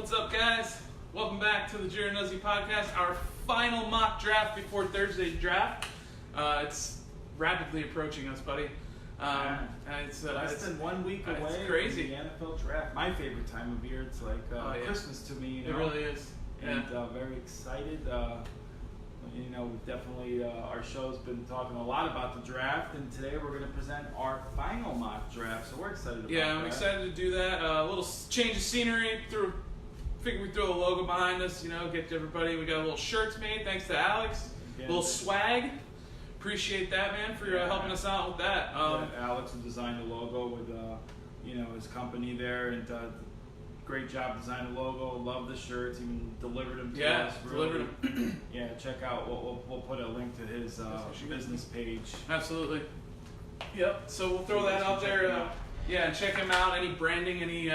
What's up, guys? Welcome back to the Jared Nuzzi podcast, our final mock draft before Thursday's draft. It's rapidly approaching us, buddy. It's less than 1 week away it's crazy. from the NFL draft. My favorite time of year. It's like Christmas to me. It really is. And very excited. We've definitely, our show's been talking a lot about the draft, and today we're going to present our final mock draft, so we're excited about that. Yeah, I'm excited to do that. A little change of scenery. Figure we throw a logo behind us, get to everybody. We got a little shirts made, thanks to Alex. A little swag. Appreciate that, man, for helping us out with that. Alex designed the logo with, his company there, and great job designing the logo. Love the shirts. Even delivered them to us. Delivered them. Yeah, check out. We'll put a link to his business page. Absolutely. Yep. So we'll throw that out there. And check him out. Any branding, any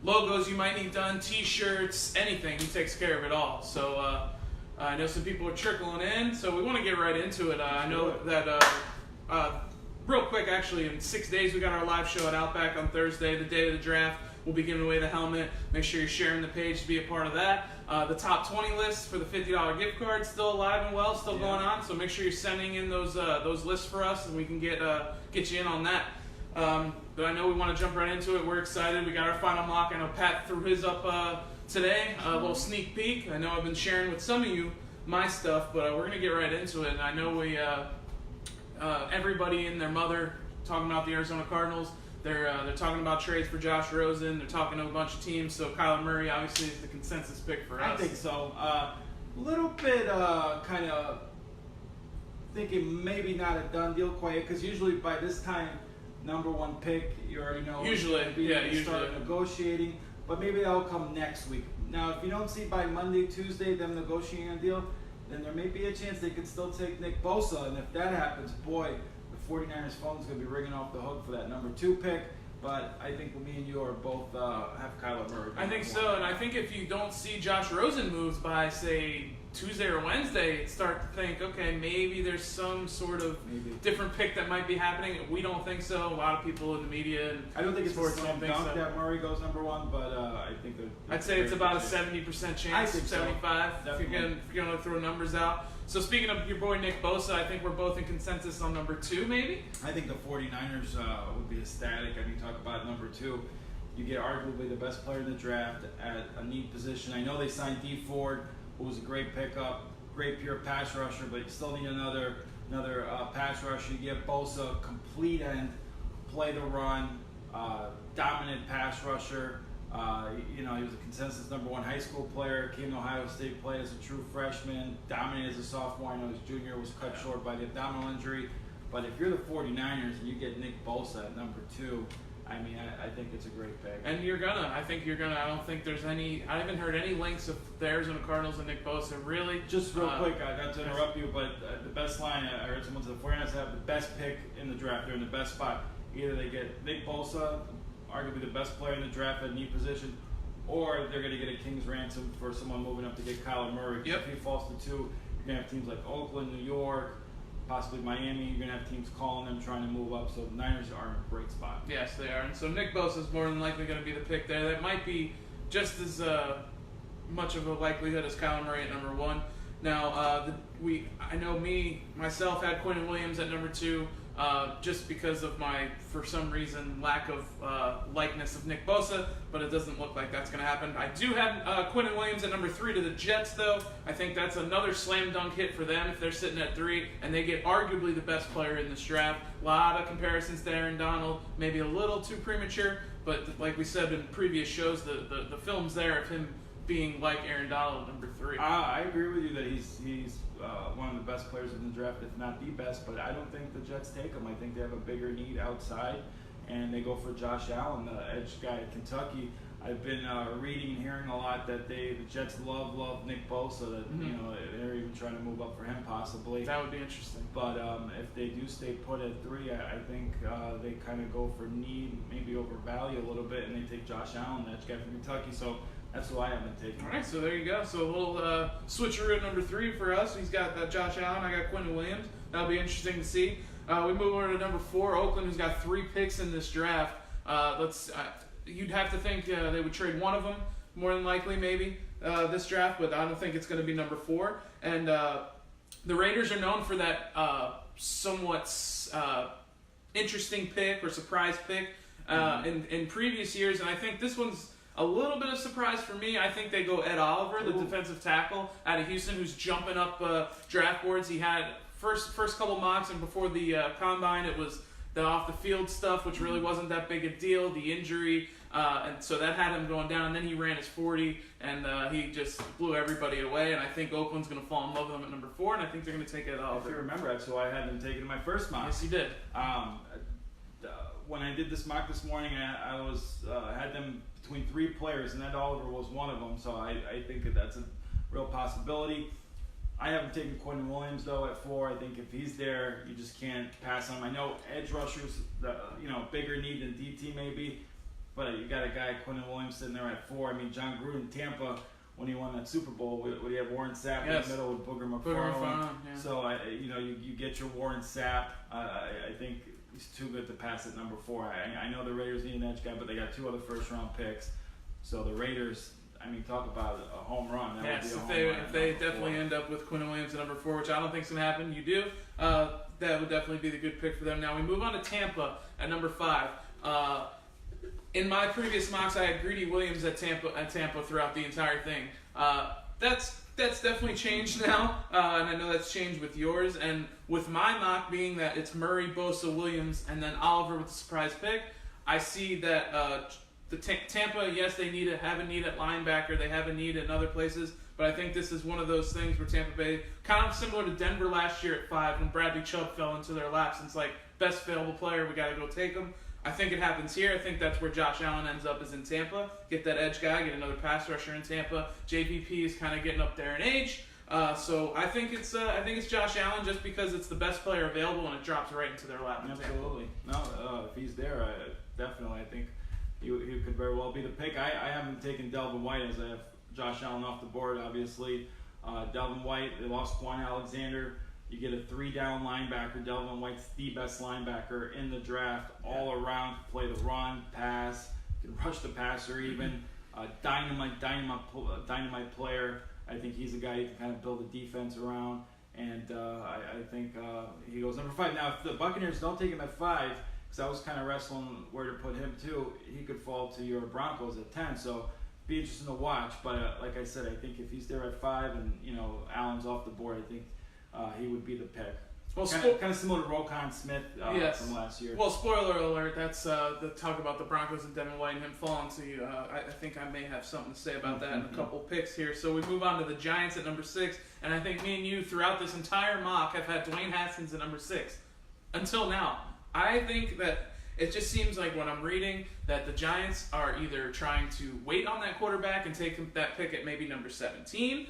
logos you might need done, T-shirts, anything. He takes care of it all. So I know some people are trickling in, so we want to get right into it. I know that real quick, actually, in 6 days we got our live show at Outback on Thursday, the day of the draft. We'll be giving away the helmet. Make sure you're sharing the page to be a part of that. The top 20 lists for the $50 gift card still alive and well, still going on. So make sure you're sending in those lists for us, and we can get you in on that. But I know we want to jump right into it. We're excited. We got our final mock. I know Pat threw his up today. A little sneak peek. I know I've been sharing with some of you my stuff, but we're gonna get right into it. And I know we everybody and their mother talking about the Arizona Cardinals. They're talking about trades for Josh Rosen. They're talking to a bunch of teams. So Kyler Murray obviously is the consensus pick for us. I think so. A little bit kind of thinking maybe not a done deal quite, because usually by this time, number one pick, you already know. Usually. Start negotiating, but maybe that'll come next week. Now, if you don't see by Monday, Tuesday them negotiating a deal, then there may be a chance they could still take Nick Bosa, and if that happens, boy, the 49ers phone's going to be ringing off the hook for that number 2 pick. But I think me and you are both have Kyler Murray. I think so, and I think if you don't see Josh Rosen moves by, say, Tuesday or Wednesday, start to think, okay, maybe there's some sort of different pick that might be happening. We don't think so. A lot of people in the media and I don't think it's sports a slam dunk that Murray goes number 1, but I think I'd say it's about a 70% chance. I think 75. So. If you're gonna throw numbers out. So speaking of your boy Nick Bosa, I think we're both in consensus on number 2, maybe. I think the 49ers would be ecstatic. I mean, talk about number 2. You get arguably the best player in the draft at a need position. I know they signed Dee Ford, who was a great pickup, great pure pass rusher, but you still need another pass rusher. You get Bosa, complete end, play the run, dominant pass rusher. He was a consensus number 1 high school player, came to Ohio State, played as a true freshman, dominated as a sophomore. I know his junior was cut short by the abdominal injury. But if you're the 49ers and you get Nick Bosa at number 2, I mean, I think it's a great pick. And I think you're gonna. I don't think there's any. I haven't heard any links of the Arizona Cardinals and Nick Bosa. Really? Just real quick, I got to interrupt you, but the best line I heard someone say the 49ers have the best pick in the draft. They're in the best spot. Either they get Nick Bosa, arguably the best player in the draft at need position, or they're going to get a king's ransom for someone moving up to get Kyler Murray. Yep. If he falls to 2, you're going to have teams like Oakland, New York, possibly Miami. You're going to have teams calling them, trying to move up. So the Niners are in a great spot. Yes, they are. And so Nick Bosa is more than likely going to be the pick there. That might be just as much of a likelihood as Kyler Murray at number 1. Now, I know myself had Quentin Williams at number 2. Just because of my, for some reason, lack of likeness of Nick Bosa, but it doesn't look like that's going to happen. I do have Quentin Williams at number 3 to the Jets, though. I think that's another slam dunk hit for them if they're sitting at 3, and they get arguably the best player in this draft. A lot of comparisons to Aaron Donald, maybe a little too premature, but like we said in previous shows, the film's there of him being like Aaron Donald at number 3. I agree with you that he's one of the best players in the draft, if not the best, but I don't think the Jets take him. I think they have a bigger need outside, and they go for Josh Allen, the edge guy at Kentucky. I've been reading and hearing a lot that the Jets love Nick Bosa, that they're even trying to move up for him possibly. That would be interesting. But if they do stay put at 3, I think they kind of go for need, maybe over value a little bit, and they take Josh Allen, the edge guy from Kentucky. So that's who I haven't taken. All right, so there you go. So a little switcheroo at number 3 for us. He's got Josh Allen. I got Quentin Williams. That'll be interesting to see. We move over to number 4, Oakland, who's got 3 picks in this draft. You'd have to think they would trade one of them. more than likely, maybe, this draft, but I don't think it's going to be number 4. And the Raiders are known for that somewhat interesting pick or surprise pick in previous years, and I think this one's a little bit of surprise for me. I think they go Ed Oliver, the defensive tackle out of Houston, who's jumping up draft boards. He had first couple mocks, and before the combine, it was the off the field stuff, which really wasn't that big a deal. The injury, and so that had him going down. And then he ran his 40, and he just blew everybody away. And I think Oakland's going to fall in love with him at number 4, and I think they're going to take Ed Oliver. If you remember, that's who I had them taken in my first mock. Yes, you did. When I did this mock this morning, I was had them between 3 players, and Ed Oliver was one of them. So I think that's a real possibility. I haven't taken Quentin Williams though at 4. I think if he's there, you just can't pass on him. I know edge rushers, bigger need than DT maybe, but you got a guy Quentin Williams sitting there at 4. I mean, John Gruden, Tampa, when he won that Super Bowl, would he have Warren Sapp in the middle with Booger McFarland? Yeah. So you get your Warren Sapp. I think he's too good to pass at number 4. I know the Raiders need an edge guy, but they got 2 other first-round picks. So the Raiders, I mean, talk about a home run. That would be a home run. If they definitely end up with Quentin Williams at number 4, which I don't think is going to happen, you do, that would definitely be the good pick for them. Now we move on to Tampa at number 5. In my previous mocks, I had Greedy Williams at Tampa throughout the entire thing. That's definitely changed now, and I know that's changed with yours. And with my mock being that it's Murray, Bosa, Williams, and then Oliver with the surprise pick, I see that Tampa, yes, they have a need at linebacker, they have a need in other places, but I think this is one of those things where Tampa Bay, kind of similar to Denver last year at 5 when Bradley Chubb fell into their laps, and it's like, best available player, we got to go take him. I think it happens here. I think that's where Josh Allen ends up, is in Tampa. Get that edge guy, get another pass rusher in Tampa. JPP is kind of getting up there in age, so I think it's Josh Allen just because it's the best player available and it drops right into their lap. Absolutely. No, if he's there, definitely, I think he could very well be the pick. I haven't taken Delvin White as I have Josh Allen off the board, obviously. Delvin White, they lost Quan Alexander. You get a 3-down linebacker. Delvin White's the best linebacker in the draft, all around. Play the run, pass, can rush the passer even. Dynamite player. I think he's a guy you can kind of build a defense around. And I think he goes number 5. Now, if the Buccaneers don't take him at 5, because I was kind of wrestling where to put him too, he could fall to your Broncos at 10. So be interesting to watch. But like I said, I think if he's there at 5 and Allen's off the board, I think he would be the pick. Well, kind of similar to Roquan Smith from last year. Well, spoiler alert, that's the talk about the Broncos and Devin White and him falling to you. I think I may have something to say about that in a couple picks here. So we move on to the Giants at number 6, and I think me and you throughout this entire mock have had Dwayne Haskins at number 6 until now. I think that it just seems like when I'm reading that the Giants are either trying to wait on that quarterback and take that pick at maybe number 17.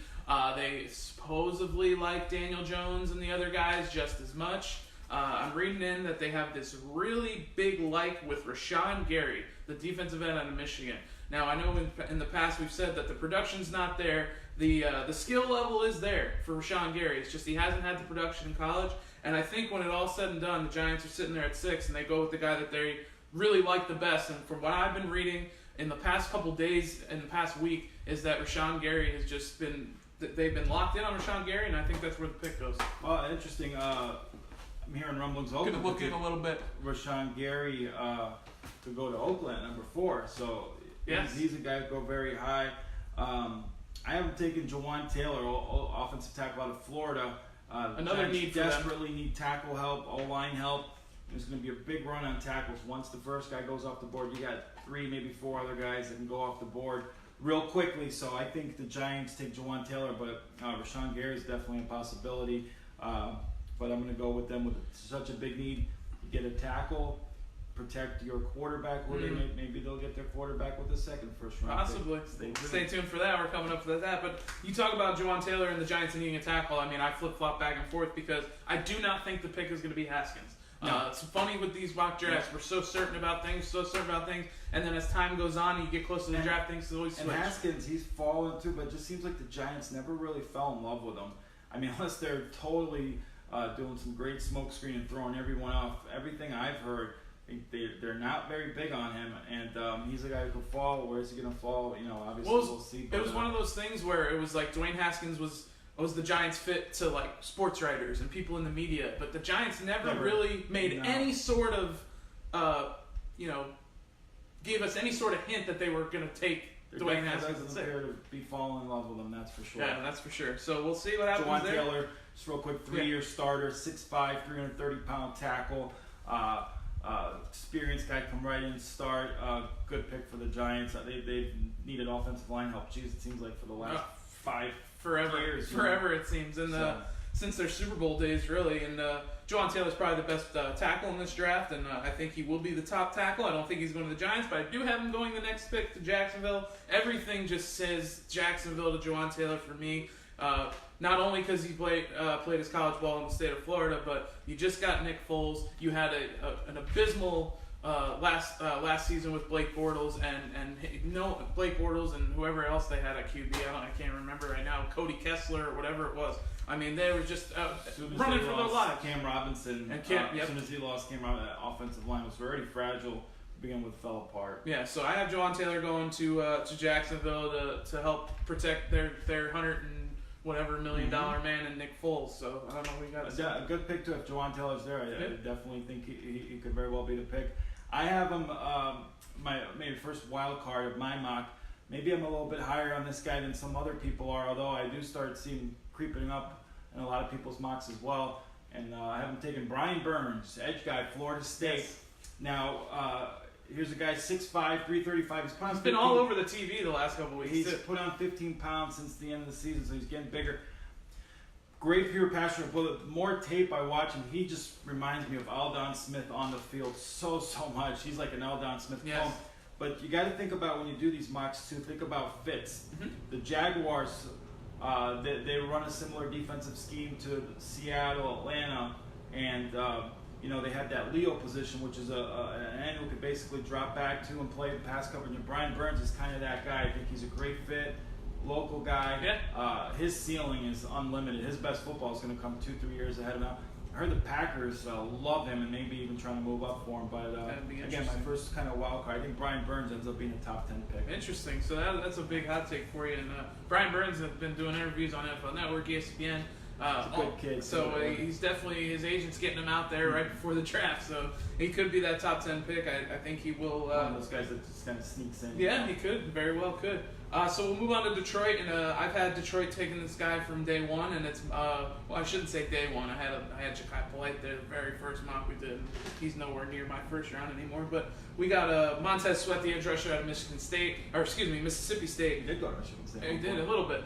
They supposedly like Daniel Jones and the other guys just as much. I'm reading in that they have this really big like with Rashawn Gary, the defensive end out of Michigan. Now, I know in the past we've said that the production's not there. The skill level is there for Rashawn Gary. It's just he hasn't had the production in college. And I think when it all said and done, the Giants are sitting there at 6, and they go with the guy that they really like the best. And from what I've been reading in the past couple days, in the past week, is that Rashawn Gary has just been... They've been locked in on Rashawn Gary, and I think that's where the pick goes. Well, interesting. I'm hearing rumblings. Going to look in a little bit. Rashawn Gary to go to Oakland at number 4. So yes, he's a guy who go very high. I haven't taken Jawan Taylor, offensive tackle out of Florida. Another need for desperately need tackle help, O-line help. There's going to be a big run on tackles. Once the first guy goes off the board, you got 3, maybe 4 other guys that can go off the board real quickly. So I think the Giants take Jawan Taylor, but Rashawn Gary is definitely a possibility. But I'm going to go with them with such a big need. You get a tackle, protect your quarterback. Or maybe they'll get their quarterback with the second first round. Possibly. Stay tuned for that. We're coming up for that. But you talk about Jawan Taylor and the Giants needing a tackle. I mean, I flip-flop back and forth because I do not think the pick is going to be Haskins. No. It's funny with these mock drafts. Yeah. We're so certain about things, and then as time goes on and you get close to the draft, things always switch. And Haskins, he's fallen too, but it just seems like the Giants never really fell in love with him. I mean, unless they're totally doing some great smoke screen and throwing everyone off. Everything I've heard They're not very big on him, and he's a guy who could fall. Where is he going to fall? Obviously Well, we'll see. it was one of those things where it was like Dwayne Haskins was the Giants fit to like sports writers and people in the media, but the Giants never really made any sort of, gave us any sort of hint that they were going to take Dwayne Haskins and doesn't appear to be falling in love with him, that's for sure. Yeah, that's for sure. So we'll see what happens Jawaan there. Taylor, just real quick, 3-year starter, 6'5", 330-pound tackle. Experienced guy, come right in, start. Good pick for the Giants. They've needed offensive line help. Jeez, it seems like for the last 5 years. Forever it seems. And since their Super Bowl days, really. And Jawaan Taylor's probably the best tackle in this draft, and I think he will be the top tackle. I don't think he's going to the Giants, but I do have him going the next pick to Jacksonville. Everything just says Jacksonville to Jawaan Taylor for me. Not only because he played his college ball in the state of Florida, but you just got Nick Foles. You had an abysmal last season with Blake Bortles and Blake Bortles and whoever else they had at QB. I can't remember right now. Cody Kessler or whatever it was. I mean, they were just running for their lives. Cam Robinson. As soon as he lost Cam Robinson, that offensive line was already fragile to begin with, fell apart. Yeah, so I have Jawaan Taylor going to Jacksonville to help protect their $100 and whatever $1 million man and Nick Foles. So I don't know who you got. A good pick to have Jawaan Taylor's there. I definitely think he could very well be the pick. I have him my maybe first wild card of my mock. Maybe I'm a little bit higher on this guy than some other people are, although I do start seeing creeping up in a lot of people's mocks as well. And I have him taking Brian Burns, edge guy, Florida State. Yes. Now, here's a guy 6'5", 335. He's been all over the TV the last couple weeks. He's put on 15 pounds since the end of the season, so he's getting bigger. Great pure passer. But the more tape I watch him, he just reminds me of Aldon Smith on the field so much. He's like an Aldon Smith clone. But you got to think about when you do these mocks too. Think about fits. The Jaguars, they run a similar defensive scheme to Seattle, Atlanta, and they have that Leo position, which is an end who could basically drop back to and play pass coverage. And Brian Burns is kind of that guy. I think he's a great fit. Local guy. Yeah. His ceiling is unlimited. His best football is going to come 2-3 years ahead of him. I heard the Packers love him and maybe even trying to move up for him. But again, my first kind of wild card, I think Brian Burns ends up being a top 10 pick. Interesting. So that's a big hot take for you. And Brian Burns has been doing interviews on NFL Network, ESPN. He's a good kid. So he's definitely, his agent's getting him out there right before the draft. So he could be that top 10 pick. I think he will. One of those guys that just kind of sneaks in. Yeah, he could. Very well could. So we'll move on to Detroit, and I've had Detroit taking this guy from day one, and it's I shouldn't say day one. I had Ja'Kai Polite there the very first mock we did. He's nowhere near my first round anymore, but we got Montez Sweat, the edge rusher out of Mississippi State. He did go to Michigan State. He did a little bit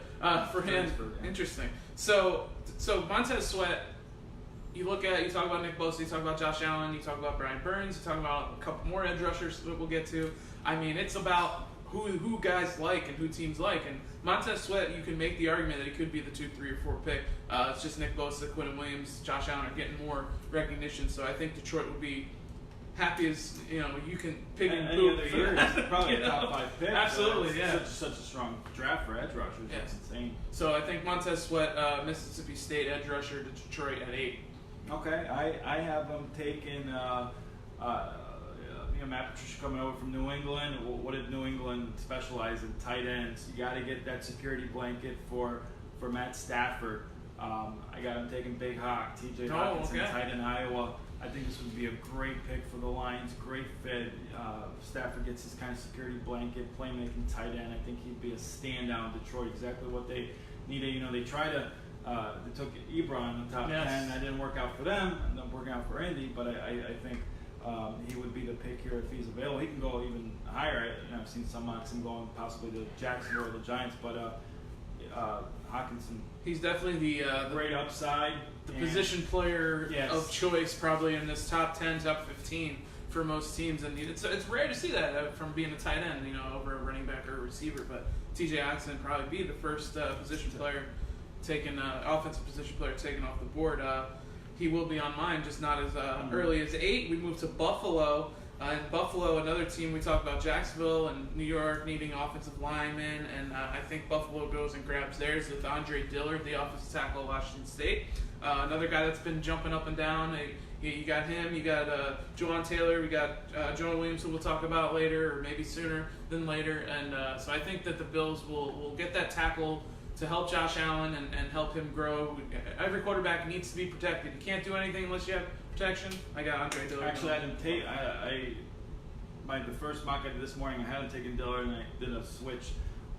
for him. Interesting. So Montez Sweat. You talk about Nick Bosa, you talk about Josh Allen, you talk about Brian Burns, you talk about a couple more edge rushers that we'll get to. I mean, it's about who guys like and who teams like. And Montez Sweat, you can make the argument that he could be the 2, 3, or 4 pick. It's just Nick Bosa, Quinnen Williams, Josh Allen are getting more recognition. So I think Detroit would be happy as you can pick and any other year. He's probably a top 5 pick. Absolutely, yeah. Such a strong draft for edge rushers. Yeah. That's insane. So I think Montez Sweat, Mississippi State edge rusher to Detroit at 8. Okay, I have them taking. Matt Patricia coming over from New England. What did New England specialize in? Tight ends. You got to get that security blanket for Matt Stafford. I got him taking Big Hawk, T.J. Hawkinson, tight end Iowa. I think this would be a great pick for the Lions. Great fit. Stafford gets his kind of security blanket, playmaking tight end. I think he'd be a standout in Detroit. Exactly what they needed. They tried to. They took Ebron in the top 10. That didn't work out for them. Ended up working out for Indy. But I think he would be the pick here if he's available. He can go even higher. I've seen some mocks him going possibly to Jacksonville or the Giants. But Hawkinson. He's definitely the great upside. The position player of choice probably in this top 10, top 15 for most teams. And it's rare to see that from being a tight end, over a running back or a receiver. But T.J. Hawkinson probably be the first position player taken, offensive position player taken off the board. He will be on mine, just not as early as 8. We move to Buffalo. In Buffalo, another team, we talked about Jacksonville and New York needing offensive linemen, and I think Buffalo goes and grabs theirs with Andre Dillard, the offensive tackle of Washington State. Another guy that's been jumping up and down. You got him. You got Juwan Taylor. We got Jonah Williams, who we'll talk about later, or maybe sooner than later. And so I think that the Bills will get that tackle to help Josh Allen and help him grow. Every quarterback needs to be protected. You can't do anything unless you have protection. I got Andre Dillard. Actually, I didn't take. The first mock I did this morning, I hadn't taken Dillard, and I did a switch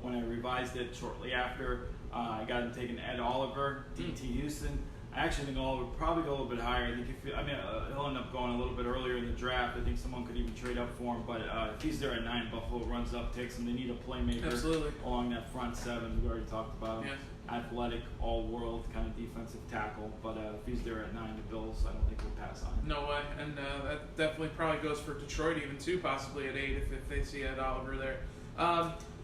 when I revised it shortly after. I got him taking Ed Oliver, DT Houston. I actually think Oliver would probably go a little bit higher. I think he'll end up going a little bit earlier in the draft. I think someone could even trade up for him. But if he's there at 9, Buffalo runs up, takes him. They need a playmaker Absolutely. along that front 7. We already talked about him. Yes. Athletic, all-world kind of defensive tackle. But if he's there at 9, the Bills, I don't think will pass on him. No way. And that definitely probably goes for Detroit even too, possibly at 8 if they see Ed Oliver there.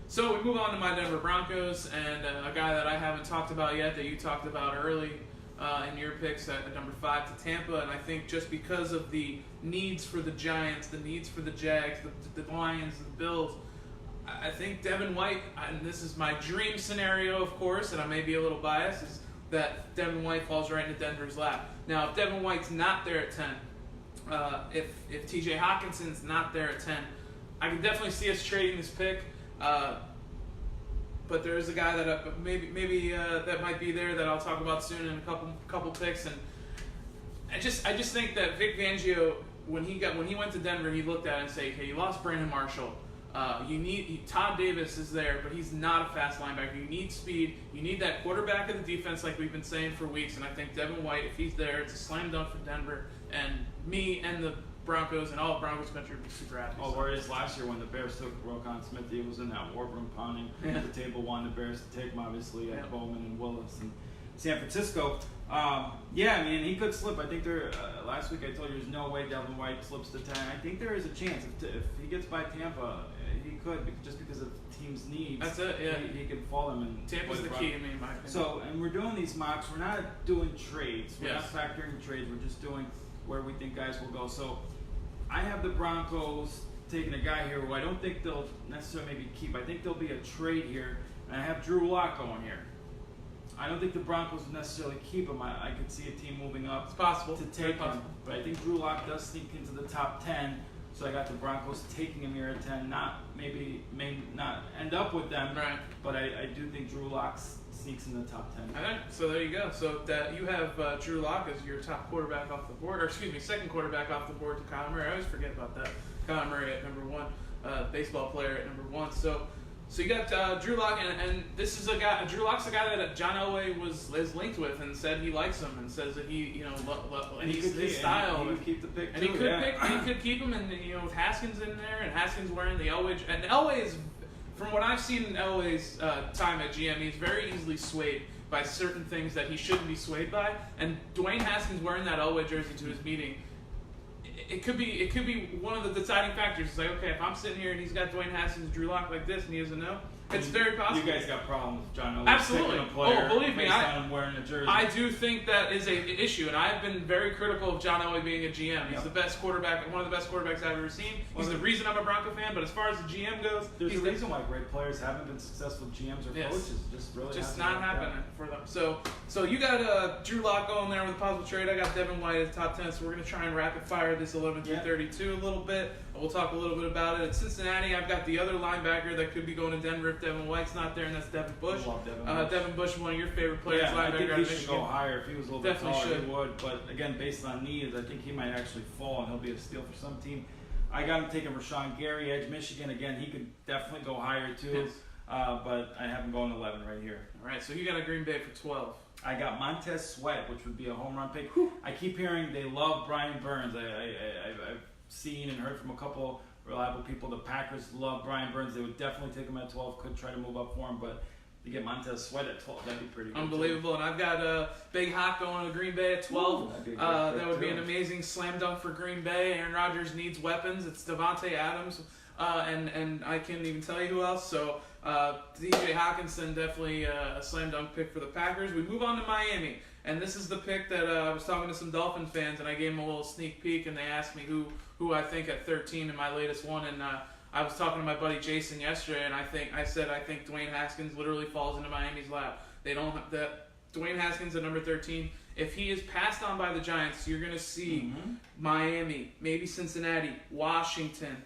So we move on to my Denver Broncos and a guy that I haven't talked about yet that you talked about early in your picks at number 5 to Tampa. And I think just because of the needs for the Giants, the needs for the Jags, the Lions, the Bills, I think Devin White, and this is my dream scenario, of course, and I may be a little biased, is that Devin White falls right into Denver's lap. Now, if Devin White's not there at 10, if TJ Hawkinson's not there at 10, I can definitely see us trading this pick. But there is a guy that maybe that might be there that I'll talk about soon in a couple picks, and I just think that Vic Fangio, when he went to Denver, he looked at it and said, "Okay, you lost Brandon Marshall. Todd Davis is there, but he's not a fast linebacker. You need speed. You need that quarterback of the defense, like we've been saying for weeks. And I think Devin White, if he's there, it's a slam dunk for Denver. And me and the Broncos and all of Broncos country would be super happy. Oh, whereas last year when the Bears took Roquan Smith, he was in that war room pounding at the table, wanting the Bears to take him, obviously, Bowman and Willis and San Francisco. He could slip. I think last week I told you there's no way Devin White slips to 10. I think there is a chance. If he gets by Tampa, he could, just because of team's needs. That's it, yeah. He could fall them. And Tampa's the key, in my opinion. So, and we're doing these mocks. We're not doing trades. We're Yes. not factoring trades. We're just doing where we think guys will go. So, I have the Broncos taking a guy here who I don't think they'll necessarily maybe keep. I think there'll be a trade here, and I have Drew Lock going here. I don't think the Broncos would necessarily keep him. I could see a team moving up It's possible to Very take him. possible. But I think Drew Lock does sneak into the top 10. So I got the Broncos taking him here at 10. May not end up with them. Right. But I do think Drew Lock sneaks in the top 10. All right, so there you go. So that you have Drew Lock as your top quarterback off the board, second quarterback off the board to Kyler Murray. I always forget about that. Kyler Murray at number 1, baseball player at number 1. So you got Drew Lock, and this is a guy. Drew Lock's a guy that John Elway is linked with, and said he likes him, and says that he, and he's his style. And he would keep the pick And too. he could keep him, and with Haskins in there, and Haskins wearing the Elway, and Elway is, from what I've seen in Elway's time at GM, he's very easily swayed by certain things that he shouldn't be swayed by. And Dwayne Haskins wearing that Elway jersey to his meeting, it could be one of the deciding factors. It's like, okay, if I'm sitting here and he's got Dwayne Haskins, Drew Lock like this, and he doesn't know, it's very possible. You guys got problems with John Elway Absolutely. picking a player Believe me, based on him wearing a jersey. I do think that is an issue, and I've been very critical of John Elway being a GM. He's Yep. the best quarterback, one of the best quarterbacks I've ever seen. He's the reason I'm a Bronco fan, but as far as the GM goes, There's he's a reason why great players haven't been successful GMs or Yes. coaches. Just really just hasn't not worked out. happening for them. So you got Drew Lock going there with a possible trade. I got Devin White at top 10, so we're going to try and rapid fire this 11 through 32 a little bit. We'll talk a little bit about it. At Cincinnati, I've got the other linebacker that could be going to Denver if Devin White's not there, and that's Devin Bush. Love Devin Bush. Devin Bush, one of your favorite players, Yeah, I linebacker think out he of should Michigan. go higher. If he was a little Definitely bit taller, should. he would. But again, based on needs, I think he might actually fall, and he'll be a steal for some team. I got him taking Rashawn Gary, edge Michigan. Again, he could definitely go higher too. Yes. But I have him going 11 right here. All right, so you got a Green Bay for 12. I got Montez Sweat, which would be a home run pick. I keep hearing they love Brian Burns. I've seen and heard from a couple reliable people. The Packers love Brian Burns. They would definitely take him at 12. Could try to move up for him, but to get Montez Sweat at 12, that'd be pretty good. Unbelievable. And I've got Big Hawk going to Green Bay at 12. Ooh, that'd be a great That pick, would be too. an amazing slam dunk for Green Bay. Aaron Rodgers needs weapons. It's Devontae Adams, and I can't even tell you who else. So DJ Hawkinson, definitely a slam dunk pick for the Packers. We move on to Miami. And this is the pick that I was talking to some Dolphin fans, and I gave them a little sneak peek, and they asked me who I think at 13 in my latest one. And I was talking to my buddy Jason yesterday, and I said I think Dwayne Haskins literally falls into Miami's lap. They don't have that. Dwayne Haskins at number 13. If he is passed on by the Giants, you're going to see Miami, maybe Cincinnati, Washington,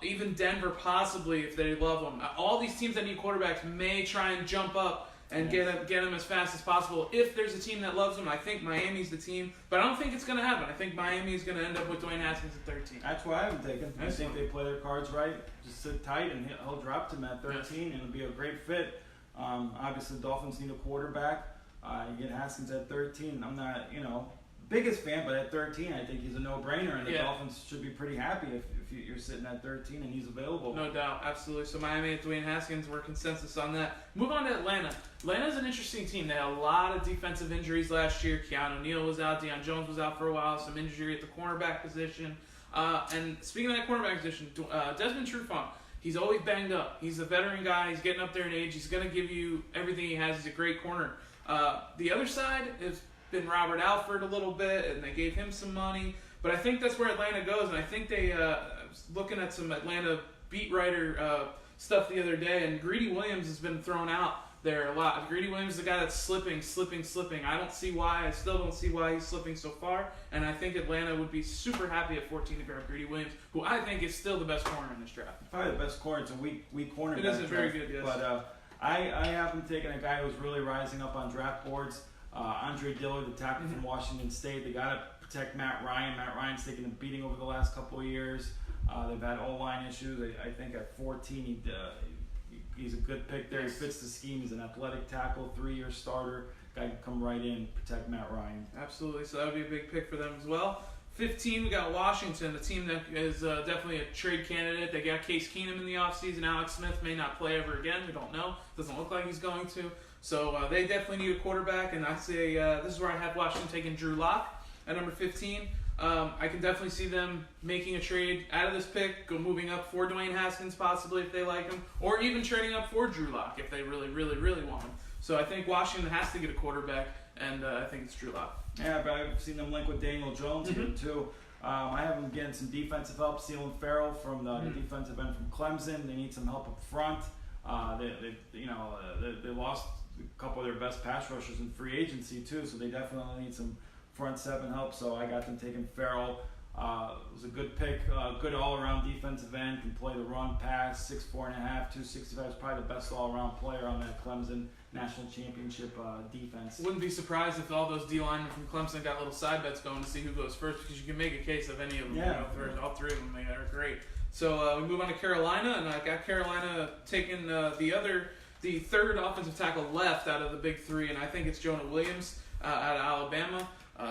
even Denver possibly if they love him. All these teams that need quarterbacks may try and jump up and get him as fast as possible. If there's a team that loves him, I think Miami's the team. But I don't think it's going to happen. I think Miami is going to end up with Dwayne Haskins at 13. That's why I would take him. I think they play their cards right. Just sit tight, and he'll drop to him at 13, and it'll be a great fit. Obviously, the Dolphins need a quarterback. You get Haskins at 13. I'm not, biggest fan, but at 13, I think he's a no-brainer, and the Dolphins should be pretty happy if you're sitting at 13 and he's available. No doubt, absolutely. So Miami and Dwayne Haskins, we're consensus on that. Move on to Atlanta. Atlanta's an interesting team. They had a lot of defensive injuries last year. Keanu Neal was out, Deion Jones was out for a while, some injury at the cornerback position. And speaking of that cornerback position, Desmond Trufant, he's always banged up. He's a veteran guy. He's getting up there in age. He's going to give you everything he has. He's a great corner. The other side has been Robert Alford a little bit, and they gave him some money. But I think that's where Atlanta goes, and I think they I was looking at some Atlanta beat writer stuff the other day, and Greedy Williams has been thrown out there a lot. Greedy Williams is the guy that's slipping. I don't see why. I still don't see why he's slipping so far, and I think Atlanta would be super happy at 14 to grab Greedy Williams, who I think is still the best corner in this draft. Probably the best corner. It's a weak corner. It is very good, yes. But I haven't taken a guy who's really rising up on draft boards. Andre Dillard, the tackle from Washington State. They got to protect Matt Ryan. Matt Ryan's taken a beating over the last couple of years. They've had O-line issues. I think at 14, he's a good pick there. He fits the scheme. He's an athletic tackle, 3-year starter. Guy can come right in, protect Matt Ryan. Absolutely. So that would be a big pick for them as well. 15, we got Washington, the team that is definitely a trade candidate. They got Case Keenum in the offseason. Alex Smith may not play ever again. We don't know. Doesn't look like he's going to. So they definitely need a quarterback, and I say this is where I have Washington taking Drew Lock at number 15. I can definitely see them making a trade out of this pick, moving up for Dwayne Haskins possibly if they like him, or even trading up for Drew Lock if they really, really, really want him. So I think Washington has to get a quarterback, and I think it's Drew Lock. Yeah, but I've seen them link with Daniel Jones here too. I have them getting some defensive help. Sealan Farrell from the defensive end from Clemson. They need some help up front. They lost a couple of their best pass rushers in free agency too, so they definitely need some front seven help. So I got them taking Farrell. It was a good pick, good all-around defensive end, can play the run, pass, 6'4.5", 265. Is probably the best all-around player on that Clemson national championship defense. Wouldn't be surprised if all those D linemen from Clemson got little side bets going to see who goes first, because you can make a case of any of them. Yeah. All three of them are great. So we move on to Carolina, and I got Carolina taking the third offensive tackle left out of the big three, and I think it's Jonah Williams out of Alabama.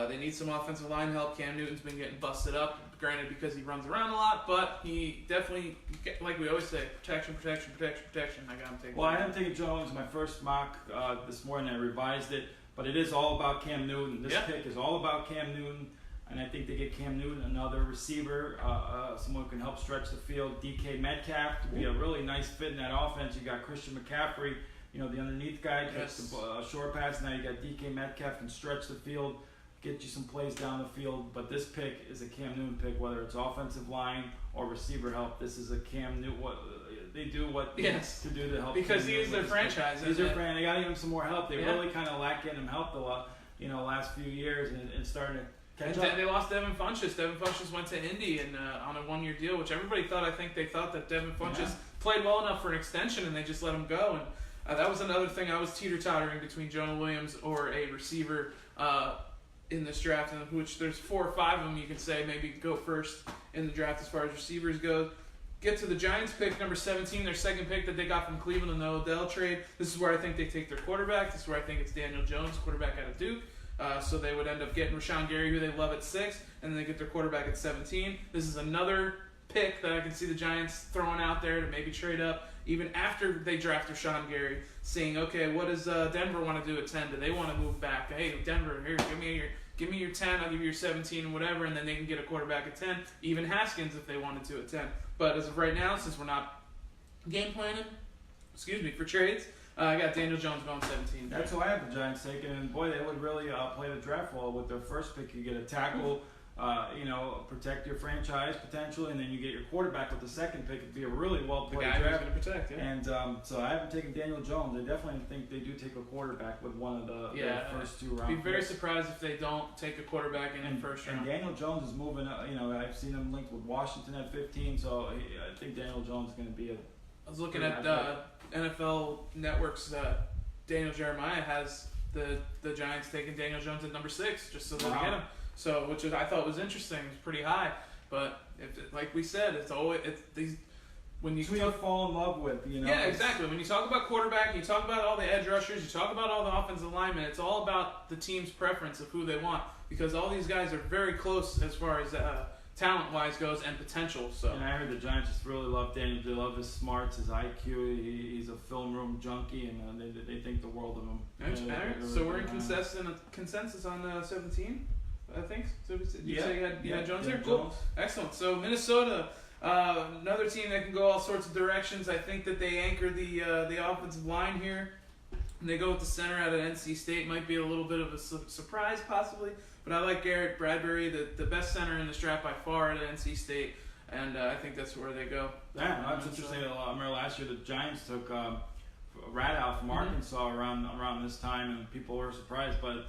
They need some offensive line help. Cam Newton's been getting busted up, granted because he runs around a lot, but he definitely, like we always say, protection. I got him taking. Well, I had taken Jones in my first mock this morning. I revised it, but it is all about Cam Newton. This pick is all about Cam Newton, and I think they get Cam Newton, another receiver, someone who can help stretch the field. DK Metcalf to be a really nice fit in that offense. You got Christian McCaffrey, the underneath guy, catch the short pass. Now you got DK Metcalf, can stretch the field, get you some plays down the field. But this pick is a Cam Newton pick, whether it's offensive line or receiver help. This is a Cam Newton. They do what they need to do to help. Because he is their franchise. He's their franchise. They got to give him some more help. They really kind of lack getting him help the last few years and starting to. And they lost Devin Funchess. Devin Funchess went to Indy and on a one-year deal, which everybody thought. I think they thought that Devin Funchess played well enough for an extension, and they just let him go. And that was another thing. I was teeter-tottering between Jonah Williams or a receiver in this draft, in which there's 4 or 5 of them you could say maybe go first in the draft as far as receivers goes. Get to the Giants pick, number 17, their second pick that they got from Cleveland in the Odell trade. This is where I think they take their quarterback. This is where I think it's Daniel Jones, quarterback out of Duke. So they would end up getting Rashawn Gary, who they love, at 6, and then they get their quarterback at 17. This is another pick that I can see the Giants throwing out there to maybe trade up, even after they draft Rashawn Gary, seeing, okay, what does Denver want to do at 10? Do they want to move back? Hey, Denver, here, give me your 10, I'll give you your 17 and whatever, and then they can get a quarterback at 10, even Haskins if they wanted to at 10. But as of right now, since we're not game planning, for trades, I got Daniel Jones going 17. That's who I have the Giants taking, and boy, they would really play the draft well with their first pick. You get a tackle, protect your franchise potentially, and then you get your quarterback with the second pick. It'd be a really well The played guy who's draft. going to protect, yeah. And so I haven't taken Daniel Jones. I definitely think they do take a quarterback with one of the first 2 rounds. Be very surprised if they don't take a quarterback in the first round. And Daniel Jones is moving. I've seen him linked with Washington at 15. So I think Daniel Jones is going to be a. I was looking at NFL Network's Daniel Jeremiah has the Giants taking Daniel Jones at number 6 just so they get him. So, which I thought was interesting. It's pretty high, but like we said, it's always these when you fall in love with. Yeah, exactly. When you talk about quarterback, you talk about all the edge rushers, you talk about all the offensive linemen. It's all about the team's preference of who they want because all these guys are very close as far as talent-wise goes and potential. So. And I heard the Giants just really love Daniel. They love his smarts, his IQ. He's a film room junkie, and they think the world of him. So we're in consensus on 17, I think. So you say you had Jones there? Cool. Excellent. So Minnesota, another team that can go all sorts of directions. I think that they anchor the offensive line here. And they go with the center out of NC State. Might be a little bit of a surprise, possibly. But I like Garrett Bradbury, the best center in this draft by far at NC State. And I think that's where they go. Yeah, that's interesting. I remember last year the Giants took Radow from Arkansas around this time, and people were surprised. But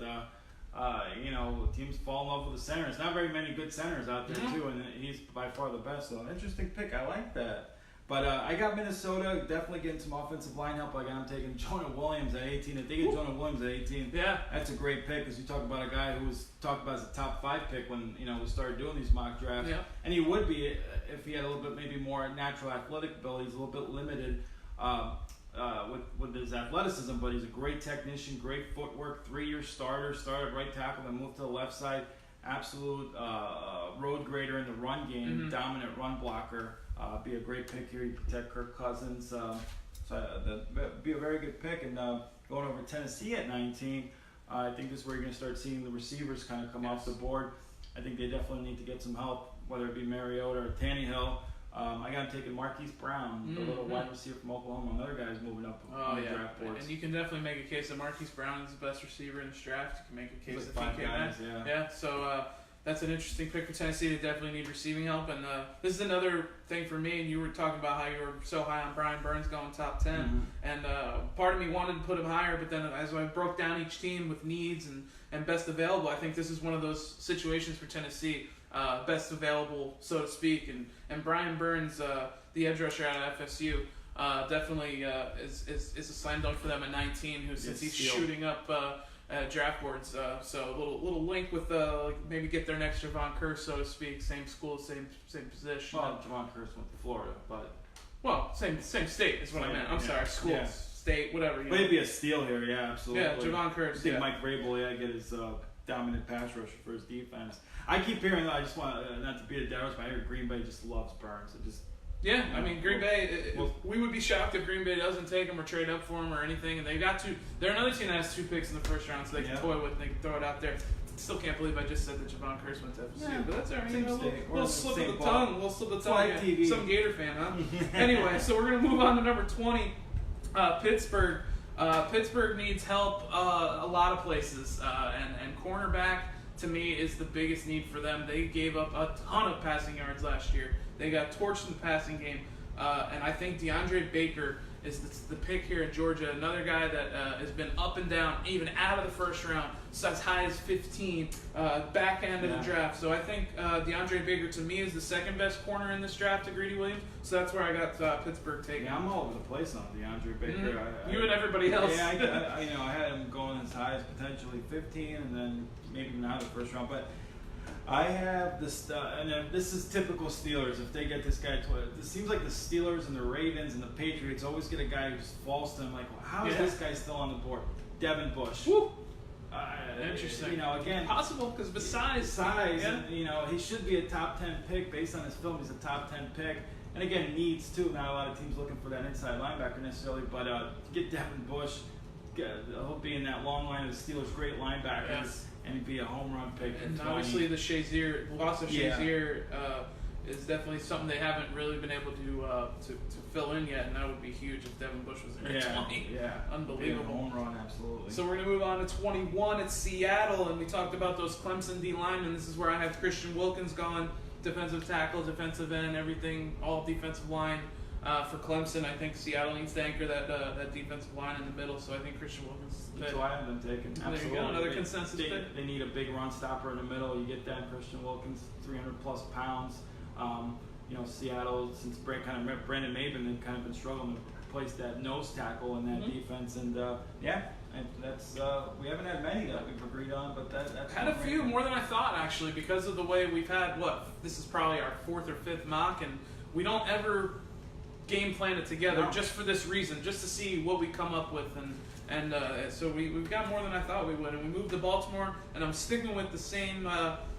teams fall in love with the center. There's not very many good centers out there too, and he's by far the best. So interesting pick. I like that. But I got Minnesota definitely getting some offensive line help. I'm taking Jonah Williams at 18. If they get Jonah Williams at 18, that's a great pick because you talk about a guy who was talked about as a top 5 pick when we started doing these mock drafts. Yeah. And he would be if he had a little bit maybe more natural athletic ability. He's a little bit limited with his athleticism, but he's a great technician, great footwork, 3-year starter, started right tackle, then moved to the left side. Absolute road grader in the run game, dominant run blocker. Be a great pick here. You protect Kirk Cousins. So that'd be a very good pick. And going over Tennessee at 19, I think this is where you're going to start seeing the receivers kind of come off the board. I think they definitely need to get some help, whether it be Mariota or Tannehill. I got him taking Marquise Brown, the little wide receiver from Oklahoma. Another guy's moving up on the draft boards. And you can definitely make a case that Marquise Brown is the best receiver in this draft. You can make a case that 5 guys. So that's an interesting pick for Tennessee. They definitely need receiving help. And this is another thing for me. And you were talking about how you were so high on Brian Burns going top 10. And part of me wanted to put him higher, but then as I broke down each team with needs and best available, I think this is one of those situations for Tennessee. Best available, so to speak, and Brian Burns, the edge rusher out of FSU, definitely is a slam dunk for them at 19. Since he's shooting up draft boards, so a little link with maybe get their next Javon Curse, so to speak. Same school, same position. Well, Javon Curse went to Florida, but same state is what I meant. I'm sorry, school, state, whatever. Maybe a steal here, absolutely. Yeah, Javon Curse. I think Mike Vrabel, get his dominant pass rusher for his defense. I keep hearing, I just want not to beat a dead horse, but I hear Green Bay just loves Burns. Green Bay. We would be shocked if Green Bay doesn't take him or trade up for him or anything. And they're another team that has 2 picks in the first round, so they can toy with. They can throw it out there. Still can't believe I just said that Javon Curse went to FSU, but that's all right. Little slip of the tongue. Little slip of the tongue. Yeah. Some Gator fan, huh? Anyway, so we're gonna move on to number 20, Pittsburgh. Pittsburgh needs help a lot of places, and cornerback to me is the biggest need for them. They gave up a ton of passing yards last year. They got torched in the passing game, and I think DeAndre Baker is the pick here in Georgia. Another guy that has been up and down, even out of the first round, so as high as 15, back end of the draft. So I think DeAndre Baker to me is the second best corner in this draft to Greedy Williams. So that's where I got Pittsburgh taking. Yeah, I'm all over the place on DeAndre Baker. You and everybody else. Yeah, I had him going as high as potentially 15, and then maybe even out of the first round, but. I have this, and this is typical Steelers. If they get this guy, it seems like the Steelers and the Ravens and the Patriots always get a guy who just falls to them. Like, well, how is this guy still on the board? Devin Bush. Woo. Interesting. Again, possible because besides size, and, he should be a top 10 pick based on his film. He's a top 10 pick, and again, needs too. Not a lot of teams looking for that inside linebacker necessarily, but to get Devin Bush, he'll be in that long line of the Steelers' great linebackers. And he'd be a home run pick. And obviously the loss of Shazier is definitely something they haven't really been able to fill in yet, and that would be huge if Devin Bush was there at 20. Yeah, Unbelievable. Big home run, absolutely. So we're going to move on to 21. It's Seattle, and we talked about those Clemson D linemen. This is where I have Christian Wilkins going, defensive tackle, defensive end, everything, all defensive line for Clemson. I think Seattle needs to anchor that defensive line in the middle, so I think Christian Wilkins is That's why I have them taken. There you Absolutely. go, another consensus pick. They need a big run stopper in the middle. You get that Christian Wilkins, 300+ pounds. Seattle, since Brandon Maben, they've kind of been struggling to place that nose tackle in that defense, and that's we haven't had many that we've agreed on, but that's had a few more than I thought, actually, because of the way we've had this is probably our 4th or 5th mock, and we don't ever game plan it together just for this reason, just to see what we come up with, and so we've got more than I thought we would, and we moved to Baltimore, and I'm sticking with the same.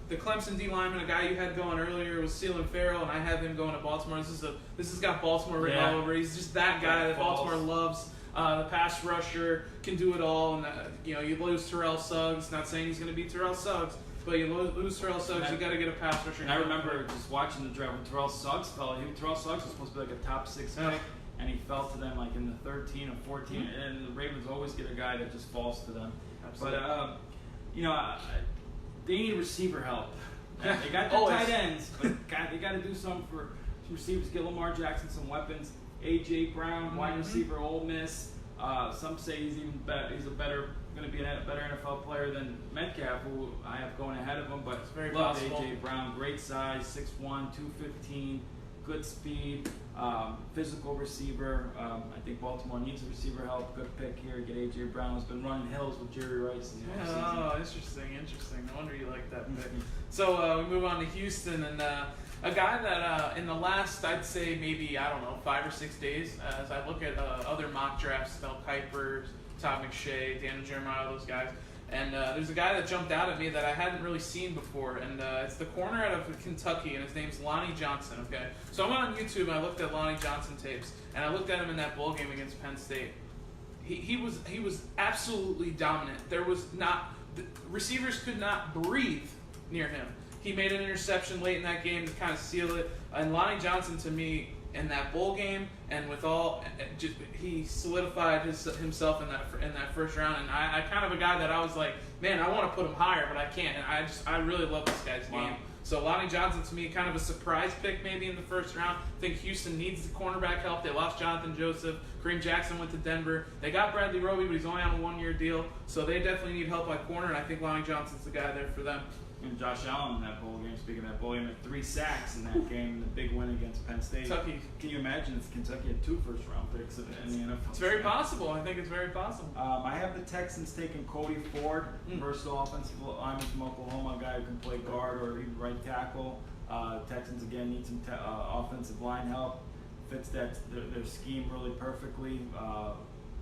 The Clemson D lineman, a guy you had going earlier, was Ceylon Farrell, and I have him going to Baltimore. This has got Baltimore written all over. He's just that guy that Baltimore loves. The pass rusher, can do it all, and you lose Terrell Suggs. Not saying he's going to be Terrell Suggs, but you lose Terrell Suggs, you got to get a pass rusher. And I remember just watching the draft when Terrell Suggs fell. Terrell Suggs was supposed to be like a top 6 pick, and he fell to them like in the 13 or 14. And the Ravens always get a guy that just falls to them. Absolutely. But they need receiver help. They got the tight ends, but they got to do something for some receivers. Get Lamar Jackson some weapons. A.J. Brown, wide receiver, Ole Miss. Some say he's even better. He's going to be a better NFL player than Metcalf, who I have going ahead of him. But it's very love possible. A.J. Brown, great size, 6'1", 215, good speed, physical receiver. I think Baltimore needs a receiver help. Good pick here. Get A.J. Brown, who's been running hills with Jerry Rice. Oh, interesting. No wonder you like that pick. So we move on to Houston, and a guy that in the last, I'd say maybe, 5 or 6 days, as I look at other mock drafts, Mel Kiper, Todd McShay, Daniel Jeremiah, those guys, and there's a guy that jumped out at me that I hadn't really seen before, and it's the corner out of Kentucky, and his name's Lonnie Johnson, okay? So I went on YouTube and I looked at Lonnie Johnson tapes, and I looked at him in that bowl game against Penn State. He was absolutely dominant. There was receivers could not breathe near him. He made an interception late in that game to kind of seal it. And Lonnie Johnson, to me, in that bowl game and with he solidified himself in that first round. And I kind of a guy that I was like, man, I want to put him higher, but I can't. And I really love this guy's game. So Lonnie Johnson, to me, kind of a surprise pick maybe in the first round. I think Houston needs the cornerback help. They lost Jonathan Joseph. Kareem Jackson went to Denver. They got Bradley Roby, but he's only on a 1-year deal. So they definitely need help at corner, and I think Lonnie Johnson's the guy there for them. And Josh Allen in that bowl game, speaking of that bowl game, had 3 sacks in that game, the big win against Penn State. Kentucky. Can you imagine if Kentucky had 2 first-round picks in the NFL? It's very possible. I think it's very possible. I have the Texans taking Cody Ford, versatile offensive lineman from Oklahoma, a guy who can play guard or even right tackle. Texans, again, need some offensive line help. Fits their scheme really perfectly.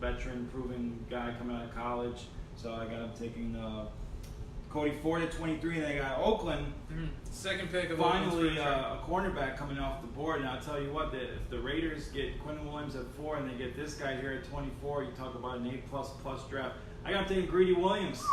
Veteran, proven guy coming out of college. So I got him taking Cody Ford at 23, and they got Oakland. Second pick of finally a cornerback coming off the board. And I'll tell you what, if the Raiders get Quinn Williams at 4 and they get this guy here at 24, you talk about an A++ draft. I got to take Greedy Williams.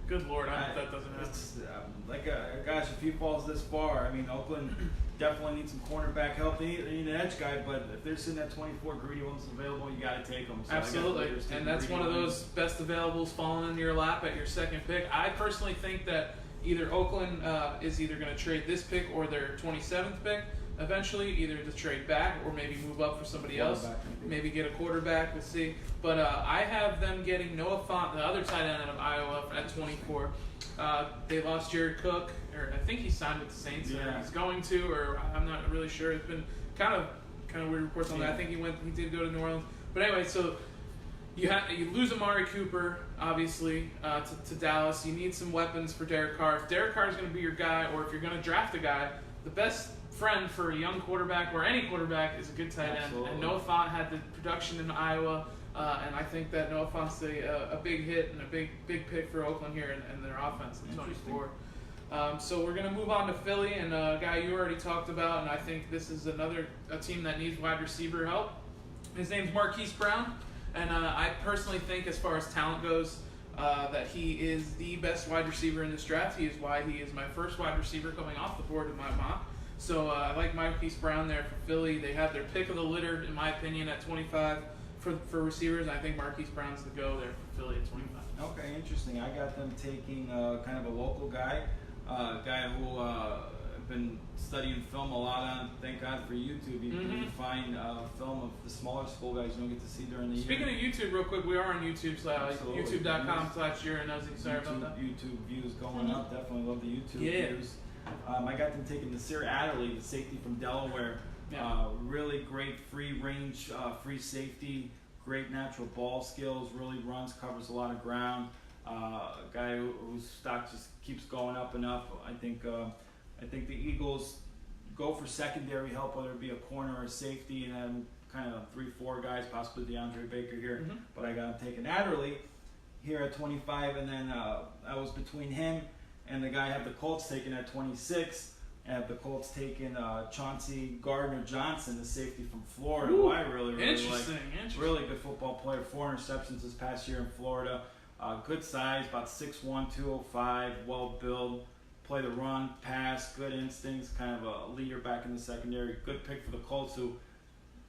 Good Lord, I hope that doesn't happen. Gosh, if he falls this far, I mean, Oakland definitely needs some cornerback help. They need an edge guy, but if they're sitting at 24, Greedy Williams available, you got to take them. So absolutely, and that's one of those best availables falling into your lap at your second pick. I personally think that either Oakland is either going to trade this pick or their 27th pick eventually, either to trade back or maybe move up for somebody else. Maybe get a quarterback, we'll see. But I have them getting Noah Fant, the other tight end out of Iowa, at 24. They lost Jared Cook, or I think he signed with the Saints, or he's going to, or I'm not really sure. It's been kind of weird reports on that. I think he did go to New Orleans. But anyway, so you lose Amari Cooper, obviously, to Dallas. You need some weapons for Derek Carr. If Derek Carr is going to be your guy, or if you're going to draft a guy, the best friend for a young quarterback or any quarterback is a good tight end. And Noah Fant had the production in Iowa. And I think that Noah Fant's a big hit and a big pick for Oakland here in their offense at 24. So we're going to move on to Philly, and a guy you already talked about, and I think this is a team that needs wide receiver help. His name's Marquise Brown, and I personally think as far as talent goes that he is the best wide receiver in this draft. He is why he is my first wide receiver coming off the board in my mock. So I like Marquise Brown there for Philly. They have their pick of the litter, in my opinion, at 25 for receivers. I think Marquise Brown's the go there for Philly at 25. Okay, interesting. I got them taking kind of a local guy, guy who I've been studying film a lot on. Thank God for YouTube. You can find film of the smaller school guys you don't get to see during the Speaking year. of YouTube, real quick, we are on YouTube, Absolutely. youtube.com/Jirenuzzi. Sorry about that. YouTube views going up. Definitely love the YouTube Yeah. views. I got them taking Nasir Adderley, the safety from Delaware. Yeah. Really great free range, free safety, great natural ball skills, really runs, covers a lot of ground. A guy whose stock just keeps going up and up. I think the Eagles go for secondary help, whether it be a corner or a safety, and then kind of 3-4 guys, possibly DeAndre Baker here. But I got him taking Adderley here at 25, and then I was between him and the guy I have the Colts taking at 26. I have the Colts taking Chauncey Gardner-Johnson, the safety from Florida, who I really like. Interesting. Really good football player. 4 interceptions this past year in Florida. Good size, about 6'1", 205, well built. Play the run, pass, good instincts, kind of a leader back in the secondary. Good pick for the Colts, who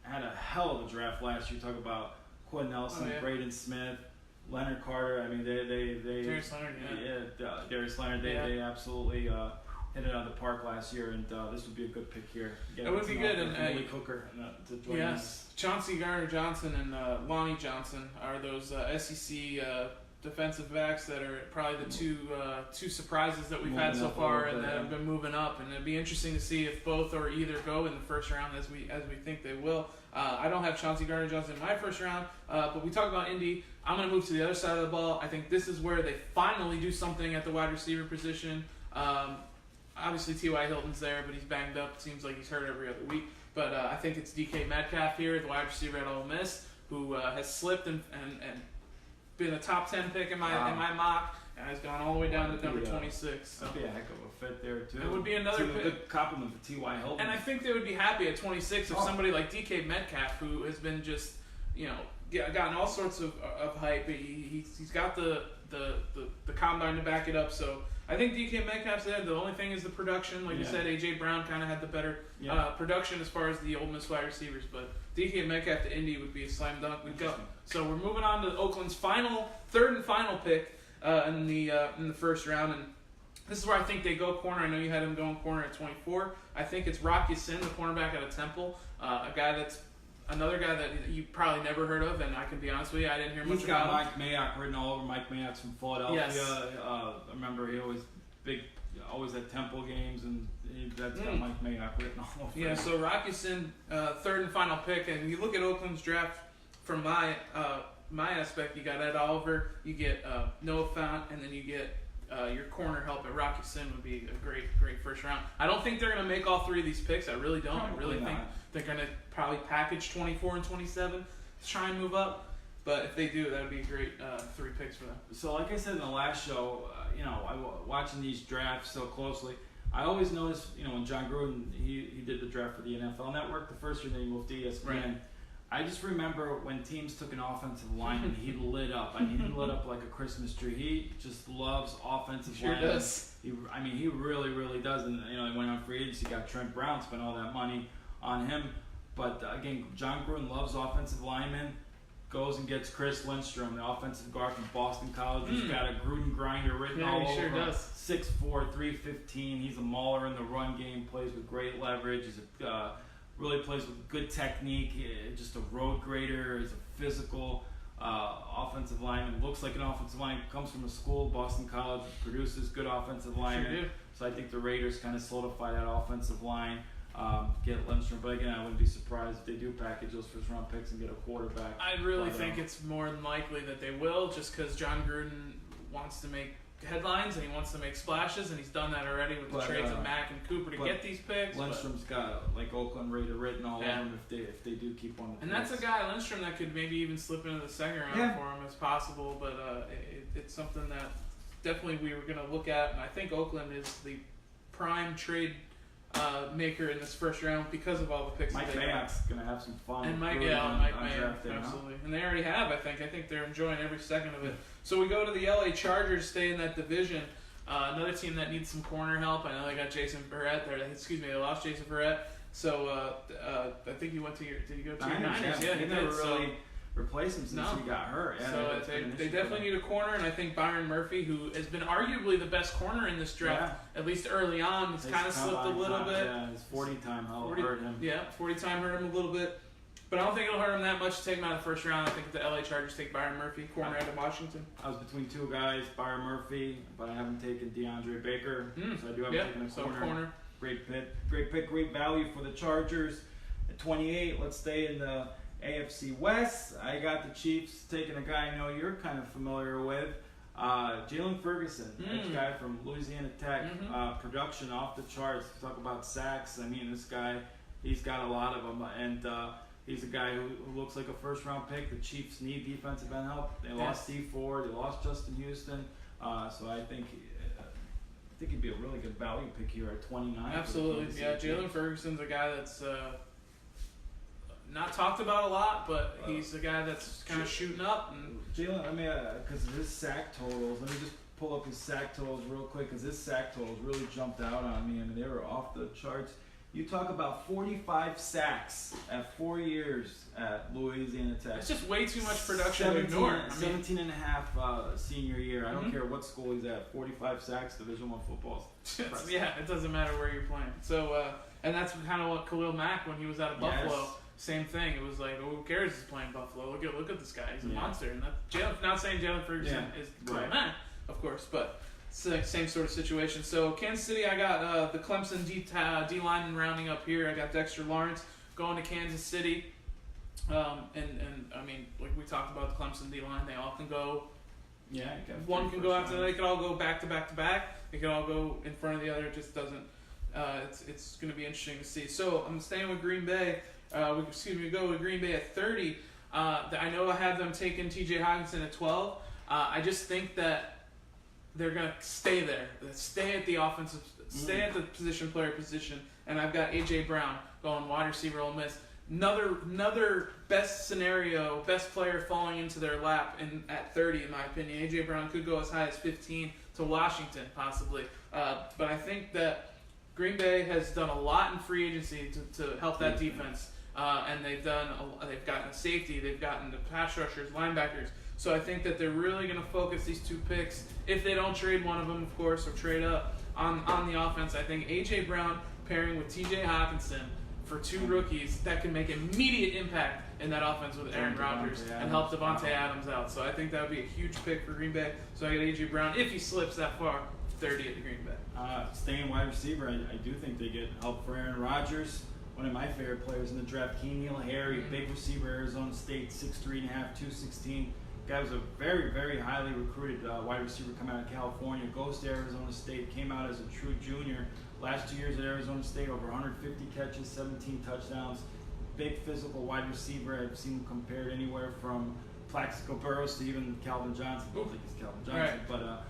had a hell of a draft last year. Talk about Quinn Nelson, Braden Smith, Leonard Carter. I mean, they Darius Leonard, Darius Leonard. They absolutely hit it out of the park last year, and this would be a good pick here. It would be good, and Willie Cooker to join yes, Chauncey Gardner-Johnson and Lonnie Johnson are those SEC defensive backs that are probably the two surprises that we've had so far, and that have been moving up. And it'd be interesting to see if both or either go in the first round, as we think they will. I don't have Chauncey Gardner-Johnson in my first round, but we talk about Indy. I'm going to move to the other side of the ball. I think this is where they finally do something at the wide receiver position. Obviously, T.Y. Hilton's there, but he's banged up. It seems like he's hurt every other week. But I think it's DK Metcalf here, the wide receiver at Ole Miss, who has slipped and been a top 10 pick in my mock, and has gone all the way down to number 26. So. That'd be a heck of a fit there too. It would be another good compliment for T.Y. Hilton. And I think they would be happy at 26 if somebody like DK Metcalf, who has been just, gotten all sorts of hype. He's got the combine to back it up. So I think DK Metcalf's there. The only thing is the production. Like you said, A.J. Brown kind of had the better production as far as the Ole Miss wide receivers. But DK Metcalf to Indy would be a slam dunk. We'd go. So we're moving on to Oakland's third and final pick in the first round. And this is where I think they go corner. I know you had him going corner at 24. I think it's Rocky Sin, the cornerback out of Temple, another guy that you probably never heard of, and I can be honest with you, I didn't hear much about him. Mike Mayock written all over. Mike Mayock's from Philadelphia. Yes. I remember he always at Temple games, and that's got Mike Mayock written all over. Yeah, so Rocky Sin, third and final pick, and you look at Oakland's draft from my aspect, you got Ed Oliver, you get Noah Fant, and then you get your corner help at Rocky Sin would be a great first round. I don't think they're going to make all three of these picks. I really don't. I really think they're going to probably package 24 and 27 to try and move up. But if they do, that would be a great 3 picks for them. So like I said in the last show, watching these drafts so closely, I always noticed, when John Gruden, he did the draft for the NFL Network the first year, then he moved to ESPN. Right. I just remember when teams took an offensive lineman, he lit up. I mean, he lit up like a Christmas tree. He just loves offensive linemen. Sure does. He really, really does. And, he went on free agency, got Trent Brown, spent all that money on him. But, again, John Gruden loves offensive linemen. Goes and gets Chris Lindstrom, the offensive guard from Boston College, who's got a Gruden grinder written all over. Sure does. 6'4", 315. He's a mauler in the run game, plays with great leverage. He's really plays with good technique, just a road grader. He's a physical offensive lineman. Looks like an offensive lineman. Comes from a school, Boston College, produces good offensive linemen. Sure do. So I think the Raiders kind of solidify that offensive line. Get Lindstrom, but again, I wouldn't be surprised if they do package those first round picks and get a quarterback. I really think it's more than likely that they will, just because John Gruden wants to make headlines and he wants to make splashes, and he's done that already with the trades of Mack and Cooper to get these picks. Lindstrom's got Oakland Raider written all over him if they do keep on. And that's a guy, Lindstrom, that could maybe even slip into the second round for him as possible. But it's something that definitely we were going to look at, and I think Oakland is the prime trade maker in this first round because of all the picks. Mike Mayock's going to have some fun. And Mike Mayock, absolutely. And they already have, I think. I think they're enjoying every second of it. So we go to the LA Chargers, stay in that division. Another team that needs some corner help. I know they got Jason Verrett there. They lost Jason Verrett. So I think you went to did you go to your Niners? Yeah, he they never did. really replaced him since he got hurt. Yeah, so they definitely need a corner, and I think Byron Murphy, who has been arguably the best corner in this draft, at least early on, has kind of slipped a little bit. Yeah, his 40 time hurt him. Yeah, 40 time hurt him a little bit. But I don't think it'll hurt him that much to take him out of the first round. I think the LA Chargers take Byron Murphy, corner out of Washington. I was between two guys, Byron Murphy, but I haven't taken DeAndre Baker. So I do have taken a corner. Great pick, great value for the Chargers. At 28, let's stay in the AFC West. I got the Chiefs taking a guy I know you're kind of familiar with, Jalen Ferguson, edge guy from Louisiana Tech. Production off the charts. Talk about sacks. I mean, this guy, he's got a lot of them, and he's a guy who looks like a first-round pick. The Chiefs need defensive end help. They lost D Ford. They lost Justin Houston. So I think he'd be a really good value pick here at 29. Absolutely, yeah. Jalen Ferguson's a guy that's not talked about a lot, but he's a guy that's kind of shooting up. And Jalen, I mean, because of his sack totals, let me just pull up his sack totals real quick, because his sack totals really jumped out on me. I mean, they were off the charts. You talk about 45 sacks at 4 years at Louisiana Tech. It's just way too much production to ignore. 17 and a half senior year. I don't care what school he's at. 45 sacks, Division I football. Yeah, it doesn't matter where you're playing. So, and that's kind of what Khalil Mack, when he was out of Buffalo, same thing. It was like, oh, who cares? He's playing Buffalo. Look at this guy. He's a monster. And not saying Jalen Ferguson is Khalil Mack, of course, but same sort of situation. So Kansas City, I got the Clemson D lineman rounding up here. I got Dexter Lawrence going to Kansas City. And I mean, like we talked about the Clemson D line, they all can go. Yeah, one can go after. They could all go back to back to back. They could all go in front of the other. It just doesn't. It's going to be interesting to see. So I'm staying with Green Bay. We go with Green Bay at 30. I know I have them taking T.J. Hockenson at 12. I just think that they're going to stay there. Stay at the offensive, stay at the position, and I've got A.J. Brown going wide receiver, Ole Miss. Another best scenario, best player falling into their lap at 30, in my opinion. A.J. Brown could go as high as 15 to Washington, possibly. But I think that Green Bay has done a lot in free agency to help that defense. And they've gotten a safety, they've gotten the pass rushers, linebackers. So I think that they're really going to focus these two picks, if they don't trade one of them, of course, or trade up on the offense. I think A.J. Brown pairing with T.J. Hockenson for two rookies that can make immediate impact in that offense with Aaron Rodgers and help Devontae Adams out. So I think that would be a huge pick for Green Bay. So I got A.J. Brown, if he slips that far, 30 at the Green Bay. Staying wide receiver, I do think they get help for Aaron Rodgers. One of my favorite players in the draft, Keneal Harry, big receiver, Arizona State, 6'3.5", 216. Guy was a very, very highly recruited wide receiver coming out of California. Goes to Arizona State, came out as a true junior. Last 2 years at Arizona State, over 150 catches, 17 touchdowns. Big physical wide receiver. I've seen him compared anywhere from Plaxico Burress to even Calvin Johnson. I don't think he's Calvin Johnson, but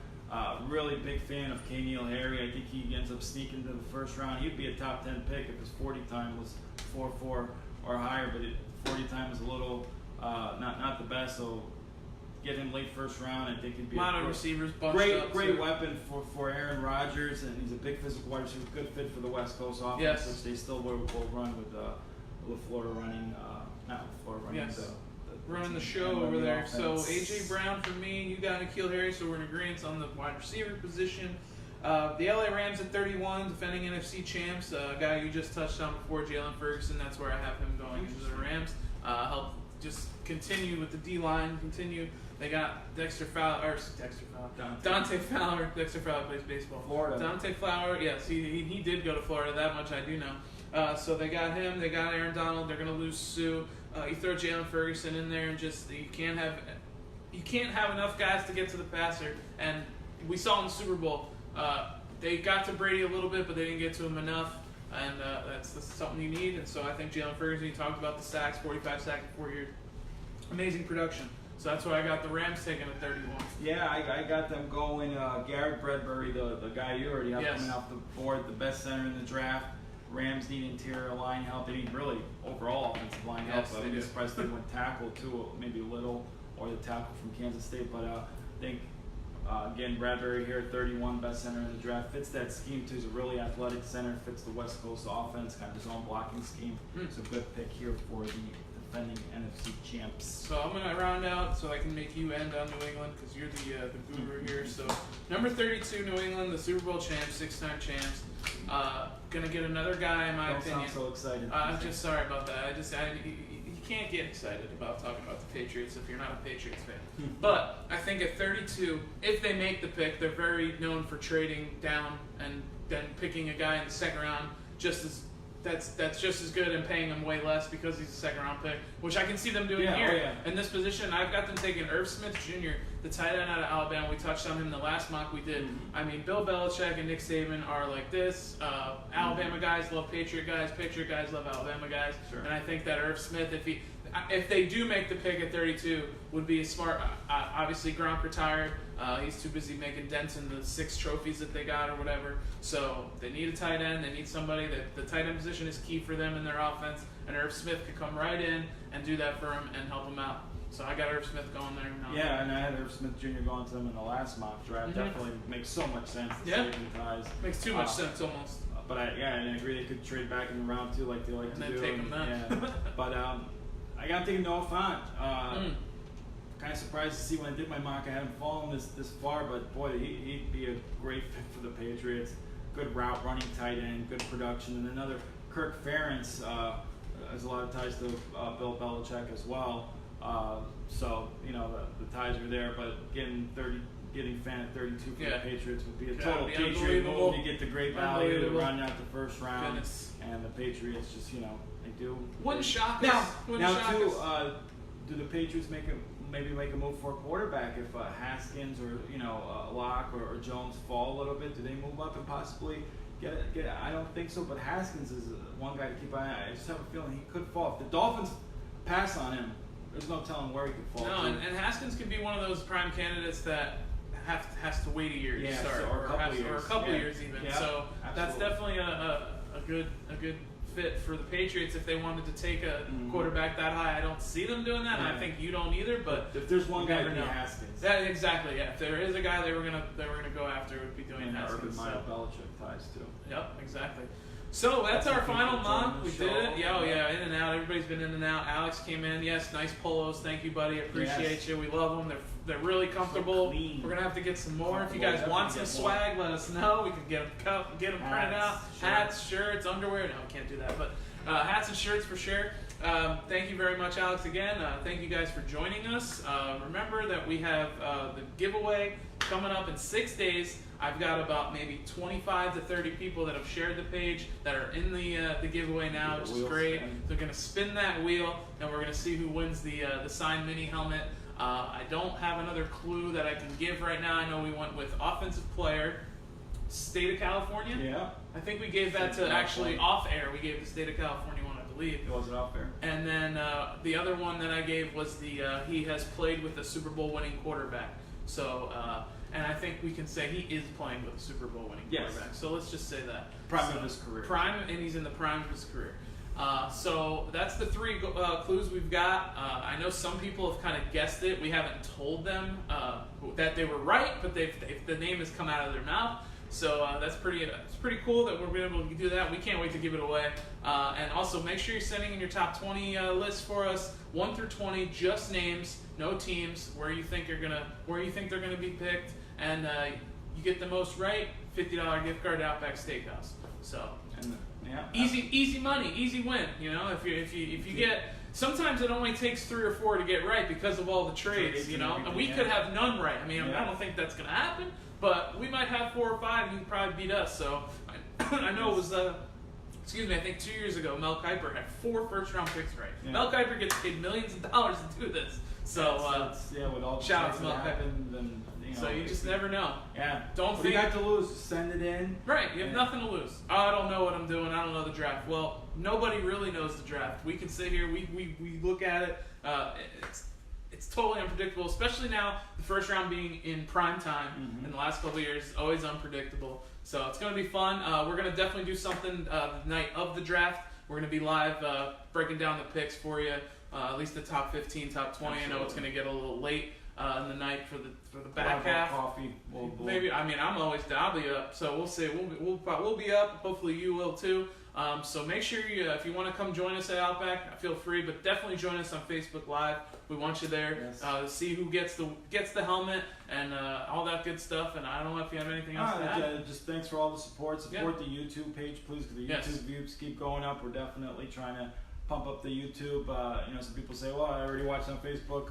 really big fan of Keneal Harry. I think he ends up sneaking to the first round. He'd be a top 10 pick if his 40 time was 4.4 or higher, but 40 time is a little not the best. So get him late first round. I think he'd be a lot of receivers bunched up. Great weapon for Aaron Rodgers, and he's a big physical wide receiver. Good fit for the West Coast offense, which they still will run with LaFleur running. Not LaFleur running. Yes. Running the show over there. So A.J. Brown for me, you got N'Keal Harry, so we're in agreement on the wide receiver position. The LA Rams at 31, defending NFC champs. A guy you just touched on before, Jalen Ferguson. That's where I have him going into the Rams. Help just continue with the D line. They got Dante Fowler. Dexter Fowler plays baseball. Florida. Dante Fowler. Yes, he did go to Florida. That much I do know. So they got him. They got Aaron Donald. They're going to lose Sue. You throw Jalen Ferguson in there, and just you can't have enough guys to get to the passer. And we saw in the Super Bowl, they got to Brady a little bit, but they didn't get to him enough. And that's something you need. And so I think Jalen Ferguson. You talked about the sacks, 45 sacks in 4 years, amazing production. So that's why I got the Rams taking at 31. Yeah, I got them going. Garrett Bradbury, the guy you already have coming off the board, the best center in the draft. Rams need interior line help. They need really overall offensive line help. I would be surprised if they went tackle too, maybe a little, or the tackle from Kansas State. But I think Again, Bradbury here, 31, best center in the draft. Fits that scheme too. He's a really athletic center. Fits the West Coast offense, kind of zone blocking scheme. It's a good pick here for the defending NFC champs. So I'm gonna round out so I can make you end on New England because you're the guru here. So number 32, New England, the Super Bowl champs, 6-time champs. Gonna get another guy in my opinion. Don't sound so excited. I'm just sorry about that. You can't get excited about talking about the Patriots if you're not a Patriots fan. But I think at 32, if they make the pick, they're very known for trading down and then picking a guy in the second round. That's just as good and paying him way less because he's a second round pick, which I can see them doing here in this position. I've got them taking Irv Smith Jr., the tight end out of Alabama. We touched on him the last mock we did. I mean, Bill Belichick and Nick Saban are like this. Alabama guys love Patriot guys. Patriot guys love Alabama guys. Sure. And I think that Irv Smith, if they do make the pick at 32, would be a smart. Obviously, Gronk retired. He's too busy making dents in the 6 trophies that they got or whatever. So they need a tight end. They need somebody that the tight end position is key for them in their offense. And Irv Smith could come right in and do that for them and help them out. So I got Irv Smith going there. Yeah, and I had Irv Smith Jr. going to them in the last mock draft. Definitely makes so much sense. The saving ties. Makes too much sense almost. But and I agree they could trade back in the round 2 like they like to do. And then take them then. Yeah. But I got to think of Noah Fant. Kind of surprised to see when I did my mock. I haven't fallen this far, but boy, he'd be a great fit for the Patriots. Good route running tight end, good production, and another Kirk Ferentz has a lot of ties to Bill Belichick as well. So the ties are there, but getting Fant at 32 for the Patriots would be a total Patriot move. You get the great value to run out the first round, and the Patriots just they do. Wouldn't shock us. Now, do the Patriots maybe make a move for a quarterback if Haskins or Locke or Jones fall a little bit? Do they move up and possibly get it? I don't think so, but Haskins is one guy to keep an eye on. I just have a feeling he could fall. If the Dolphins pass on him, there's no telling where he could fall. No, and Haskins could be one of those prime candidates that has to wait a year to start, or a couple years even. Yeah, so that's definitely a good fit for the Patriots if they wanted to take a quarterback that high. I don't see them doing that, and I think you don't either. But if there's one guy, it'd be Haskins. Exactly. Yeah. If there is a guy they were gonna go after, it would be doing Haskins. Urban Meyer Belichick ties too. Yep. Exactly. So that's our final mock. We did it. Yeah, in and out. Everybody's been in and out. Alex came in. Yes, nice polos. Thank you, buddy. Appreciate you. We love them. They're really comfortable. We're gonna have to get some more. If you guys want some swag, let us know. We can get them printed out. Hats, shirts, underwear. No, we can't do that. But hats and shirts for sure. Thank you very much, Alex. Again, thank you guys for joining us. Remember that we have the giveaway coming up in 6 days. I've got about maybe 25 to 30 people that have shared the page that are in the giveaway now, which is great. They're going to spin that wheel, and we're going to see who wins the signed mini helmet. I don't have another clue that I can give right now. I know we went with offensive player, State of California. Yeah. I think we gave that to actually off air. We gave the State of California one, I believe. It wasn't off air. And then the other one that I gave was he has played with a Super Bowl winning quarterback. So. And I think we can say he is playing with a Super Bowl winning quarterback. So let's just say that. Prime of his career. And he's in the prime of his career. So that's the 3 clues we've got. I know some people have kind of guessed it. We haven't told them that they were right, but the name has come out of their mouth. So that's pretty cool that we're able to do that. We can't wait to give it away. And also make sure you're sending in your top 20 list for us, 1 through 20, just names, no teams, where you think they're gonna be picked, and you get the most right, $50 gift card to Outback Steakhouse. So easy money, easy win. If you get. Sometimes it only takes 3 or 4 to get right because of all the trades, and we could have none right. I mean, I don't think that's gonna happen. But we might have 4 or 5, and you can probably beat us. So I know it was, I think 2 years ago, Mel Kiper had 4 first-round picks right. Yeah. Mel Kiper gets paid millions of dollars to do this. So with all the shout out to Mel Kiper. So you just never know. Yeah. Don't think you got to lose. Send it in. Right. You have nothing to lose. Oh, I don't know what I'm doing. I don't know the draft. Well, nobody really knows the draft. We can sit here. We look at it. It's totally unpredictable, especially now, the first round being in prime time in the last couple of years, always unpredictable. So it's going to be fun. We're going to definitely do something the night of the draft. We're going to be live breaking down the picks for you. at least the top 15, top 20. I know it's going to get a little late in the night for the back We'll have half. coffee. Maybe, I mean, I'm always down. I'll be up, so we'll see. We'll be up. Hopefully, you will too. So make sure you, if you want to come join us at Outback, feel free. But definitely join us on Facebook Live. We want you there. Yes. To see who gets the helmet and all that good stuff. And I don't know if you have anything else to add. Just thanks for all the support. Support Yeah. the YouTube page, please, because the Yes. YouTube views keep going up. We're definitely trying to pump up the YouTube. Some people say, "Well, I already watched on Facebook."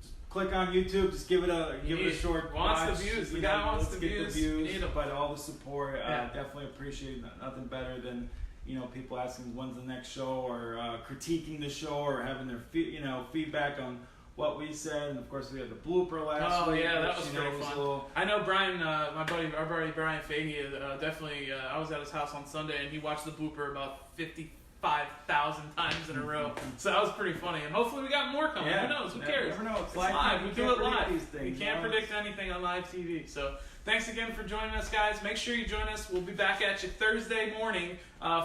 Just click on YouTube. Just give it a short wants watch. the views. The You guy know, wants let's the get views. the We need 'em. But all the support, Yeah. definitely appreciate. Nothing better than people asking when's the next show, or critiquing the show, or having their feedback on what we said. And of course, we had the blooper last Oh week. yeah, that which, was pretty was a fun. little- I know Brian, our buddy Brian Fahey, definitely. I was at his house on Sunday, and he watched the blooper about 55,000 times in a row. So that was pretty funny. And hopefully we got more coming. Yeah. Who knows? Who Yeah, cares? you never know. It's It's live. live. You We do can't it predict live. these things, We can't predict anything on live TV. So thanks again for joining us, guys. Make sure you join us. We'll be back at you Thursday morning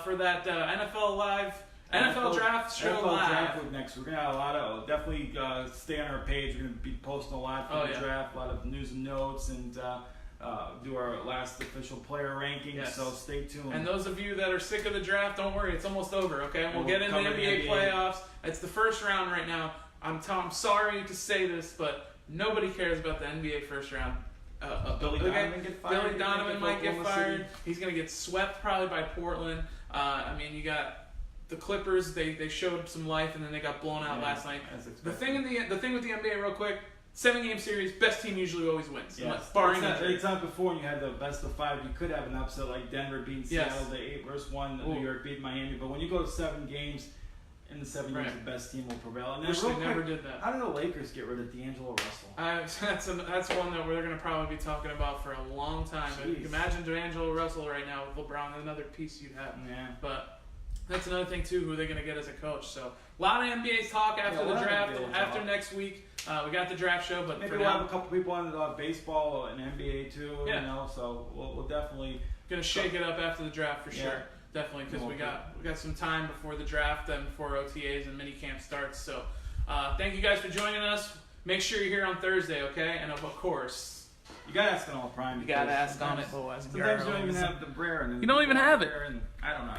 for that NFL Live. NFL Draft Show NFL Live. Draft Week next. We're gonna have a lot of definitely stay on our page. We're gonna be posting a lot for the draft, a lot of news and notes, and do our last official player rankings. Yes. So stay tuned. And those of you that are sick of the draft, don't worry, it's almost over. Okay, we'll We'll get into the cover the NBA NBA. playoffs. It's the first round right now. I'm sorry to say this, but nobody cares about the NBA first round. Billy okay? Donovan get fired? Billy You Donovan think might get Oklahoma fired. City? He's gonna get swept probably by Portland. I mean, you got the Clippers. They showed some life, and then they got blown out Yeah, last night. as The expected. thing with the NBA, real quick. 7-game series, best team usually always wins. Yes. Barring it's injury. not before when you had the best of 5. You could have an upset like Denver beating Yes. Seattle, the 8-1. Ooh. New York beat Miami. But when you go to 7 games, in the 7 games, Right. the best team will prevail. And then Wish real they quick, never did that. how did the Lakers get rid of D'Angelo Russell? That's one that we're going to probably be talking about for a long time. Jeez. Imagine D'Angelo Russell right now with LeBron, another piece you'd have. Yeah. But that's another thing too. Who they're going to get as a coach? So a lot of NBA talk after Yeah, a the lot of draft. NBA After talk. next week, we got the draft show. But Maybe for we'll have now, a couple people on baseball and NBA too. Yeah. So we'll definitely. going to shake it up after the draft for Yeah. sure. Definitely, because we Okay. got some time before the draft and before OTAs and minicamp starts. So thank you guys for joining us. Make sure you're here on Thursday, okay? And of course, You gotta ask on all prime. you got to because ask on it, sometimes- boys. Sometimes you don't even have the Brer. You don't even have it. I don't know.